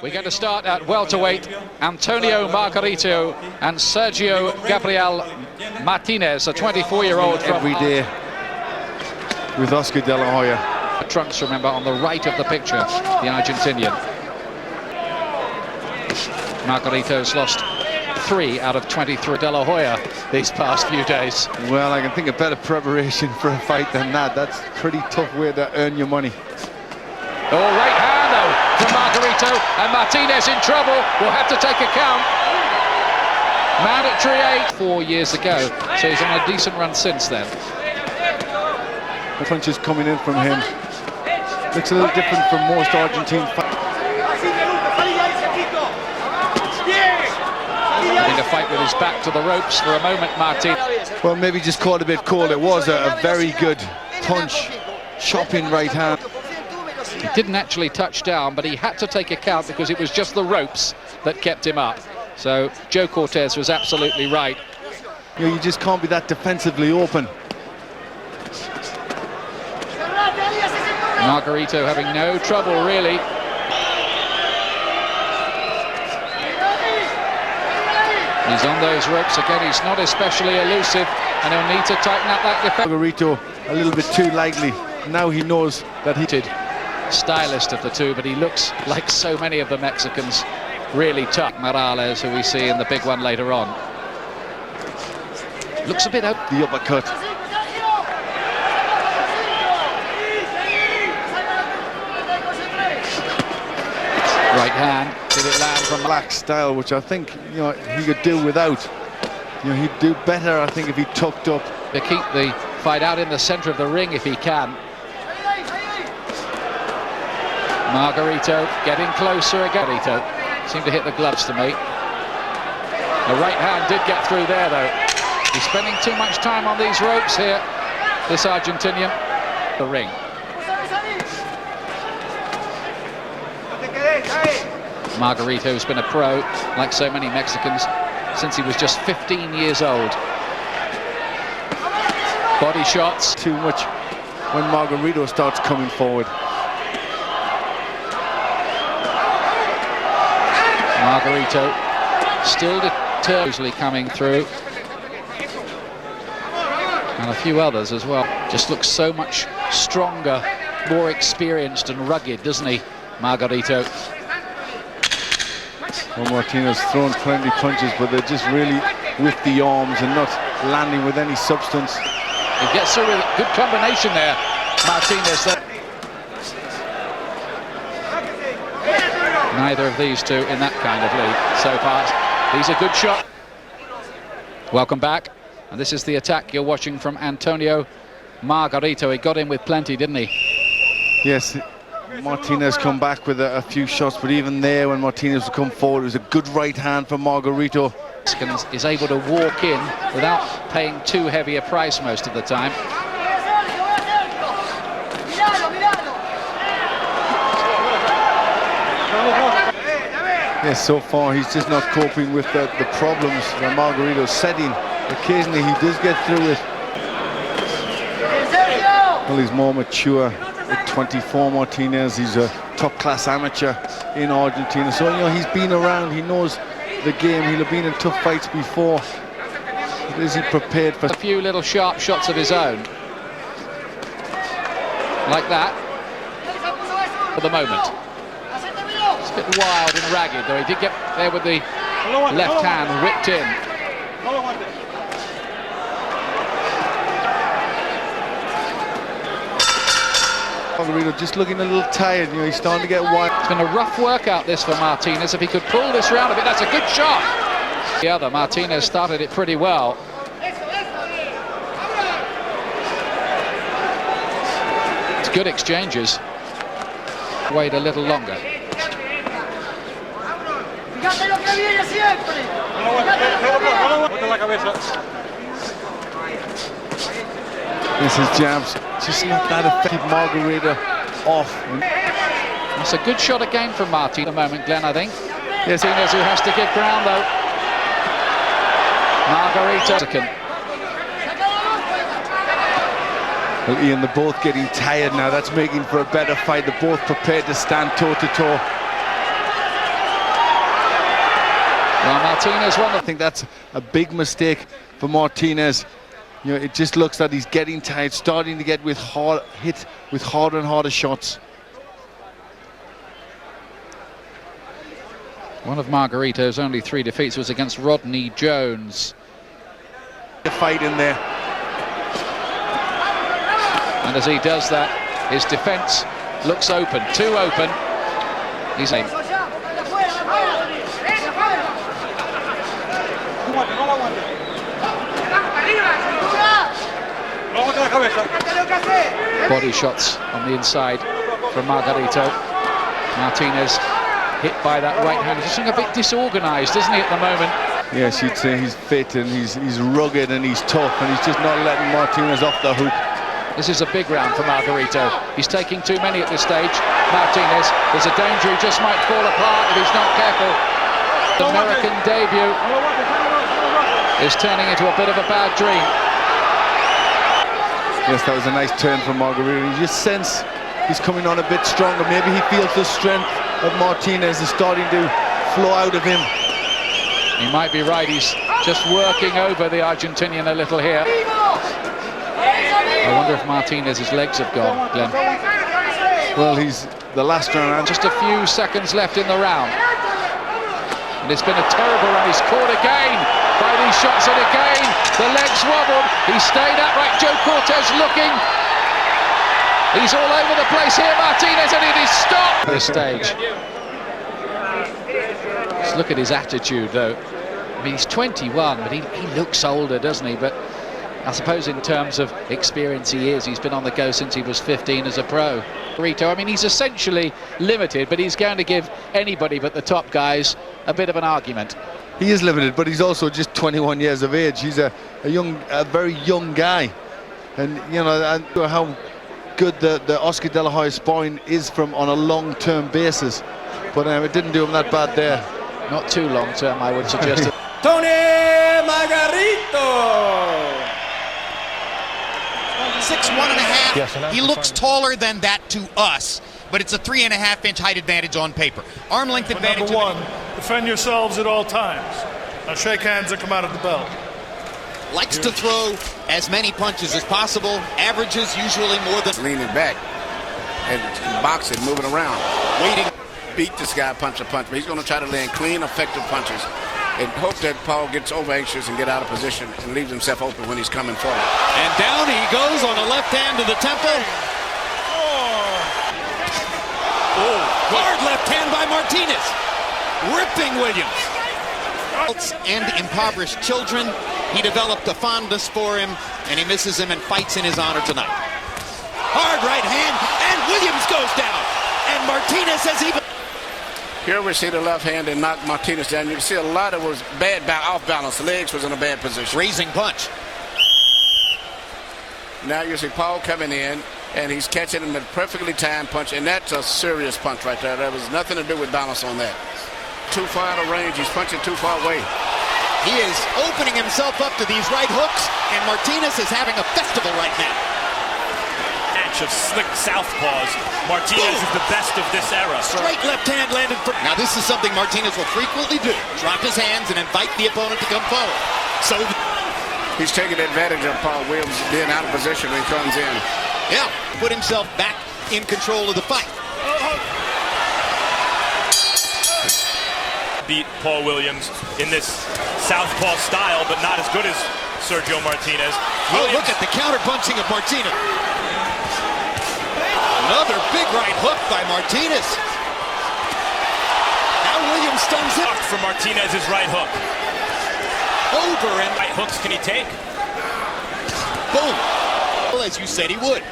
We're going to start at welterweight. Antonio Margarito and Sergio Gabriel Martinez, a 24-year-old from every day with Oscar De La Hoya. Trunks, remember, on the right of the picture, the Argentinian. Margarito's lost 3 out of 23 De La Hoya these past few days. Well, I can think of better preparation for a fight than that. That's a pretty tough way to earn your money. Oh, right hand though from Margarito, and Martinez in trouble. Will have to take a count. Mandatory 8 4 years ago, so he's on a decent run since then. The punches coming in from him. Looks a little different from most Argentine fights. Having to fight with his back to the ropes for a moment, Martin. Well, maybe just caught a bit cold. It was a very good punch, chopping right hand. He didn't actually touch down, but he had to take a count because it was just the ropes that kept him up. So Joe Cortez was absolutely right. You know, you just can't be that defensively open. Margarito having no trouble, really. He's on those ropes again. He's not especially elusive, and he'll need to tighten up that defense. Margarito a little bit too lightly. Now he knows that he did. Stylist of the two, but he looks like so many of the Mexicans, really tough. Morales, who we see in the big one later on, looks a bit out. The uppercut. Right hand, did it land from black style, which I think he could do without. He'd do better, I think, if he tucked up. To keep the fight out in the center of the ring if he can. Margarito getting closer again. Margarito seemed to hit the gloves to me. The right hand did get through there, though. He's spending too much time on these ropes here, this Argentinian. The ring. Margarito's been a pro, like so many Mexicans, since he was just 15 years old. Body shots. Too much when Margarito starts coming forward. Margarito still determinedly coming through. And a few others as well. Just looks so much stronger, more experienced and rugged, doesn't he, Margarito? Well, Martinez throwing plenty punches, but they're just really with the arms and not landing with any substance. He gets a really good combination there, Martinez. Neither of these two in that kind of league so far. He's a good shot. Welcome back. And this is the attack you're watching from Antonio Margarito. He got in with plenty, didn't he? Yes. Martinez come back with a few shots, but even there, when Martinez would come forward, it was a good right hand from Margarito. Is able to walk in without paying too heavy a price most of the time. Yes, so far he's just not coping with the problems that Margarito's setting. Occasionally he does get through it. Well, he's more mature. At 24, Martinez, he's a top-class amateur in Argentina. So, he's been around, he knows the game, he'll have been in tough fights before. But is he prepared for... A few little sharp shots of his own. Like that. For the moment. It's a bit wild and ragged, though. He did get there with the left hand ripped in. Margarito just looking a little tired, he's starting to get wide. It's been a rough workout this for Martinez. If he could pull this round a bit, that's a good shot. The other, Martinez started it pretty well. It's good exchanges. Wait a little longer. This is jabs, just not that effective. Margarito off. That's a good shot again from Martin at the moment, Glenn, I think. Yes, Martinez, who has to give ground though. Margarito. Well, Ian, they're both getting tired now. That's making for a better fight. They're both prepared to stand toe-to-toe. Martinez won. I think that's a big mistake for Martinez. You know, it just looks that he's getting tired, starting to get hit with harder and harder shots. One of Margarito's only 3 defeats was against Rodney Jones. The fight in there. And as he does that, his defense looks open, too open. He's aiming. Body shots on the inside from Margarito. Martinez hit by that right hand. He's looking a bit disorganized, isn't he, at the moment? Yes, you'd say he's fit and he's rugged and he's tough, and he's just not letting Martinez off the hook. This is a big round for Margarito. He's taking too many at this stage. Martinez, there's a danger he just might fall apart if he's not careful. The American debut is turning into a bit of a bad dream. Yes, that was a nice turn from Margarito. You just sense he's coming on a bit stronger. Maybe he feels the strength of Martinez is starting to flow out of him. He might be right. He's just working over the Argentinian a little here. I wonder if Martinez's legs have gone, Glenn. Well, he's the last round. Just a few seconds left in the round. And it's been a terrible run. He's caught again by these shots, and again the legs wobbled. He stayed upright. Joe Cortez looking. He's all over the place here, Martinez, and it is stopped at this stage. Just look at his attitude, though. I mean, he's 21, but he looks older, doesn't he? But I suppose in terms of experience he is. He's been on the go since he was 15 as a pro. Rito, I mean, he's essentially limited, but he's going to give anybody but the top guys a bit of an argument. He is limited, but he's also just 21 years of age. He's a very young guy. And, you know, I know how good the Oscar De La Hoya sparring is from on a long-term basis. But it didn't do him that bad there. Not too long-term, I would suggest. Tony Margarito! 6'1.5". Yes, he looks taller than that to us, but it's a 3.5-inch height advantage on paper. Arm length advantage. Number one, defend yourselves at all times. Now shake hands and come out of the belt. Likes to throw as many punches as possible. Averages usually more than leaning back and boxing, moving around, waiting. Beat this guy punch to punch, but he's going to try to land clean, effective punches and hope that Paul gets over anxious and get out of position and leaves himself open when he's coming forward. And down he goes on a left hand to the temple. Oh, hard left hand by Martinez, ripping Williams. And impoverished children, he developed a fondness for him, and he misses him and fights in his honor tonight. Hard right hand, and Williams goes down, and Martinez has even. Here we see the left hand and knock Martinez down. You can see a lot of it was bad, off balance. The legs was in a bad position. Raising punch. Now you see Paul coming in, and he's catching him a perfectly timed punch, and that's a serious punch right there. There was nothing to do with balance on that. Too far out of range. He's punching too far away. He is opening himself up to these right hooks, and Martinez is having a festival right now. Of slick southpaws. Martinez is the best of this era. Straight left hand landed for. Now this is something Martinez will frequently do. Drop his hands and invite the opponent to come forward. So he's taking advantage of Paul Williams being out of position when he comes in. Yeah, put himself back in control of the fight. Beat Paul Williams in this southpaw style, but not as good as Sergio Martinez. Look at the counter punching of Martinez. Another big right hook by Martinez. Now Williams stuns him. For Martinez's right hook. Over and right hooks can he take? Boom. Well, as you said he would.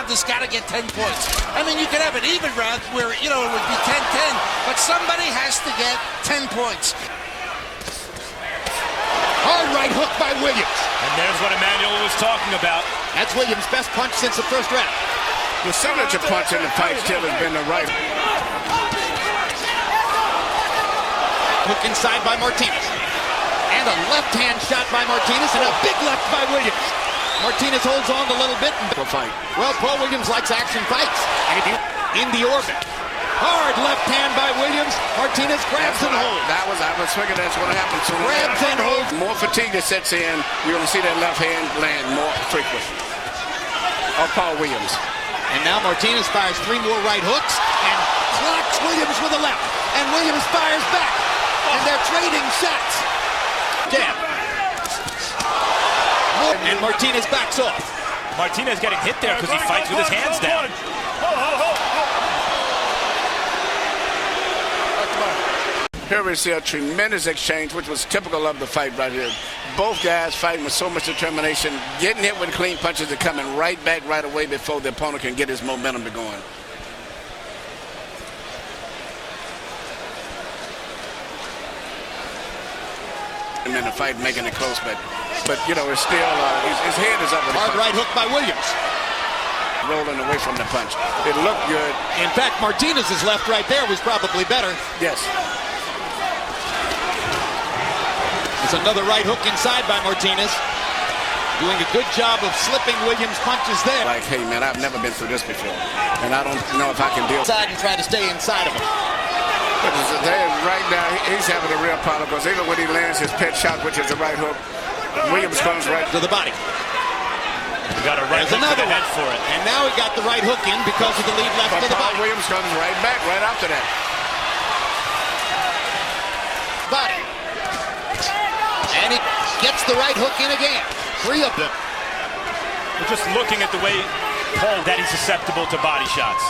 This got to get 10 points. I mean, you could have an even round where, you know, it would be 10-10, but somebody has to get 10 points. Hard right hook by Williams. And there's what Emmanuel was talking about. That's Williams' best punch since the first round. The signature punch in the fight still has been the right. Hook inside by Martinez. And a left hand shot by Martinez and a big left by Williams. Martinez holds on a little bit. Fight. Well, Paul Williams likes action fights. And in the orbit. Hard left hand by Williams. Martinez grabs and holds. I was figuring that's going to happen soon. Grabs and holds. More fatigue that sets in, you're going to see that left hand land more frequent. Or Paul Williams. And now Martinez fires 3 more right hooks and clocks Williams with a left. And Williams fires back. And they're trading shots. Jab. And Martinez backs off. Martinez getting hit there because he fights with his hands down. Here we see a tremendous exchange, which was typical of the fight right here. Both guys fighting with so much determination, getting hit with clean punches and coming right back right away before the opponent can get his momentum to going. And then the fight making it close, but you know, it's still his head is up. Hard right hook by Williams. Rolling away from the punch. It looked good. In fact, Martinez's left right there was probably better. Yes. There's another right hook inside by Martinez. Doing a good job of slipping Williams' punches there. Like, hey, man, I've never been through this before. And I don't know if I can deal. Inside and try to stay inside of him. Right now, he's having a real problem because even when he lands his pet shot, which is the right hook, Williams comes right to the body. He got a right hook to the head for it. And now he got the right hook in because of the lead left to the body. Williams comes right back right after that. Body. And he gets the right hook in again. 3 of them. We're just looking at the way Paul that he's susceptible to body shots.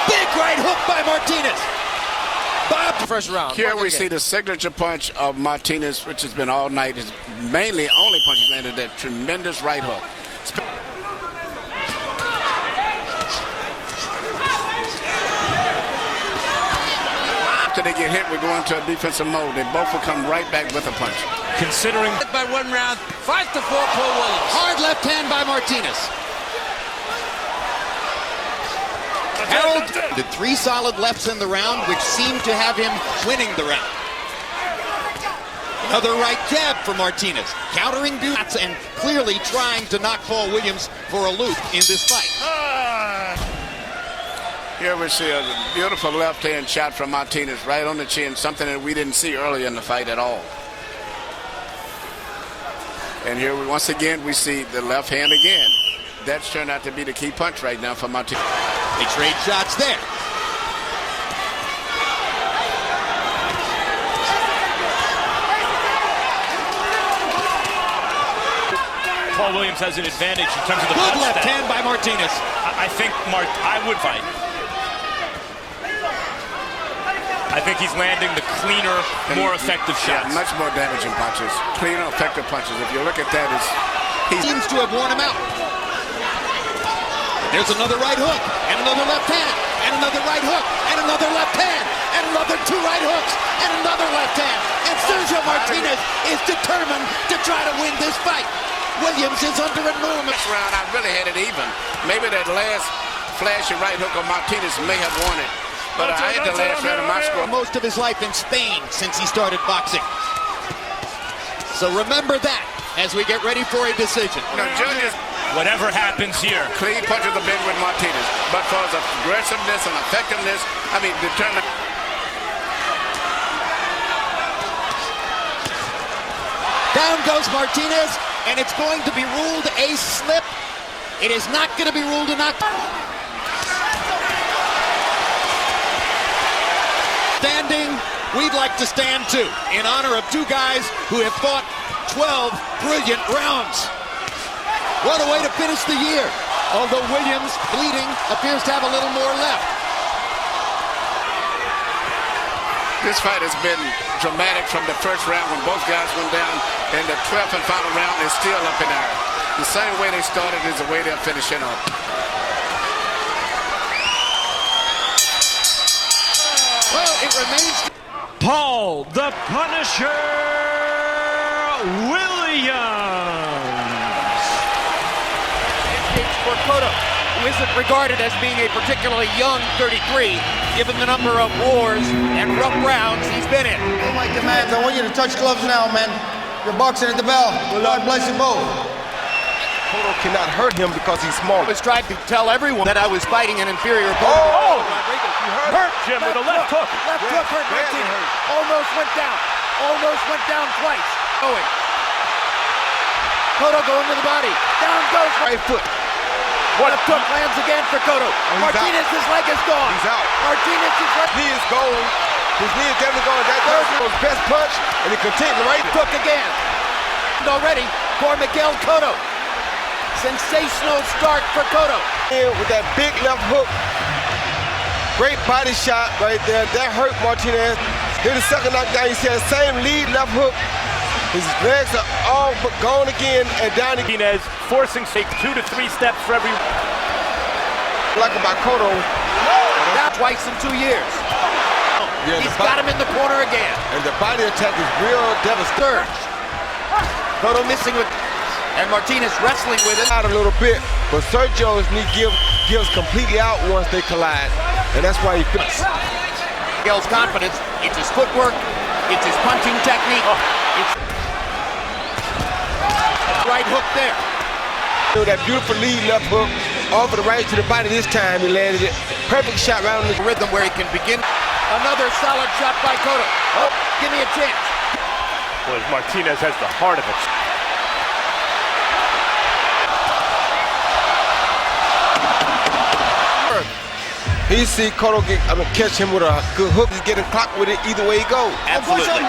Big right hook by Martinez. First round. Here we see the signature punch of Martinez, which has been all night. His only punch he's landed, that tremendous right hook. After they get hit, we go into a defensive mode. They both will come right back with a punch. Considering by 1 round, 5-4 Paul Williams. Hard left hand by Martinez. Harold did 3 solid lefts in the round, which seemed to have him winning the round. Another right jab for Martinez, countering shots and clearly trying to knock Paul Williams for a loop in this fight. Here we see a beautiful left-hand shot from Martinez right on the chin, something that we didn't see earlier in the fight at all. And here once again we see the left hand again. That's turned out to be the key punch right now for Martinez. They trade shots there. Paul Williams has an advantage in terms of the good punch left step. hand by Martinez. I think I would fight. I think he's landing the cleaner, more effective shots. Yeah, much more damaging punches. Cleaner, effective punches. If you look at that, he seems to have worn him out. There's another right hook, and another left hand, and another right hook, and another left hand, and another 2 right hooks, and another left hand. And Sergio Martinez is determined to try to win this fight. Williams is under enormous. This round, I really had it even. Maybe that last flashy right hook of Martinez may have won it. But I had the last round of my score. Most of his life in Spain since he started boxing. So remember that as we get ready for a decision. No, judges. Whatever happens here. Clean punch of the big with Martinez. But for his aggressiveness and effectiveness, I mean, determined. Down goes Martinez, and it's going to be ruled a slip. It is not going to be ruled a knockdown. Standing, we'd like to stand too, in honor of 2 guys who have fought 12 brilliant rounds. What a way to finish the year. Although Williams, bleeding, appears to have a little more left. This fight has been dramatic from the first round when both guys went down, and the 12th and final round is still up in the air. The same way they started is the way they're finishing up. Well, it remains. Paul the Punisher Williams. For Cotto, who isn't regarded as being a particularly young 33, given the number of wars and rough rounds he's been in. Oh my demands, I want you to touch gloves now, man. You're boxing at the bell. God bless you both. Cotto cannot hurt him because he's small. I was trying to tell everyone that I was fighting an inferior opponent. Oh! Hurt Jim with a left hook. Left hook hurt Martinez. Almost went down. Almost went down twice. Going. Cotto going to the body. Down goes Right foot. Left hook lands again for Cotto. Martinez's leg is gone. He's out. Martinez's leg. Knee is going. His knee is definitely going. That was his best punch, and he continued right hook again. Already for Miguel Cotto. Sensational start for Cotto. With that big left hook. Great body shot right there. That hurt Martinez. Then the second knockdown, he said same lead left hook. His legs are all but gone again and down again. Martinez forcing take 2 to 3 steps for every. Like about Cotto. Now twice in 2 years. Yeah, he's got him in the corner again. And the body attack is real devastating. Cotto missing with, and Martinez wrestling with it. Out a little bit, but Sergio's knee gives completely out once they collide, and that's why he fits. Miguel's confidence. It's his footwork. It's his punching technique. It's right hook there. That beautiful lead left hook off of the right to the body this time. He landed it. Perfect shot right on the rhythm where he can begin. Another solid shot by Cotto. Oh, give me a chance. Well, Martinez has the heart of it. He see Cotto catch him with a good hook. He's getting clocked with it either way he goes. Absolutely.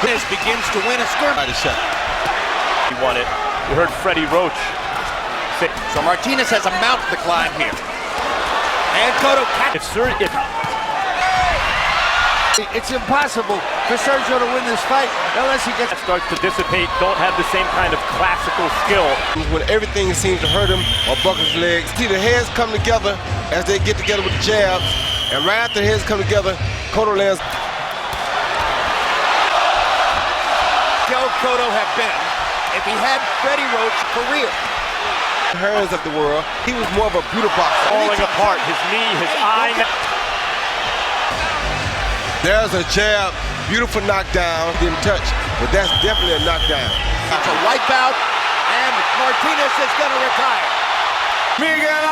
This begins to win a skirmish. He won it. You heard Freddie Roach say. So Martinez has a mountain to climb here. And Cotto catches. It's impossible for Sergio to win this fight unless he gets starts to dissipate, don't have the same kind of classical skill. When everything seems to hurt him or buck his legs, see the heads come together as they get together with the jabs, and right after the heads come together, Cotto lands. Cotto have been if he had Freddie Roach's career. Hands of the world, he was more of a brutal boxer. Falling apart, his knee, his eye. There's a jab, beautiful knockdown, didn't touch, but that's definitely a knockdown. It's a wipeout, and Martinez is going to retire. Miguel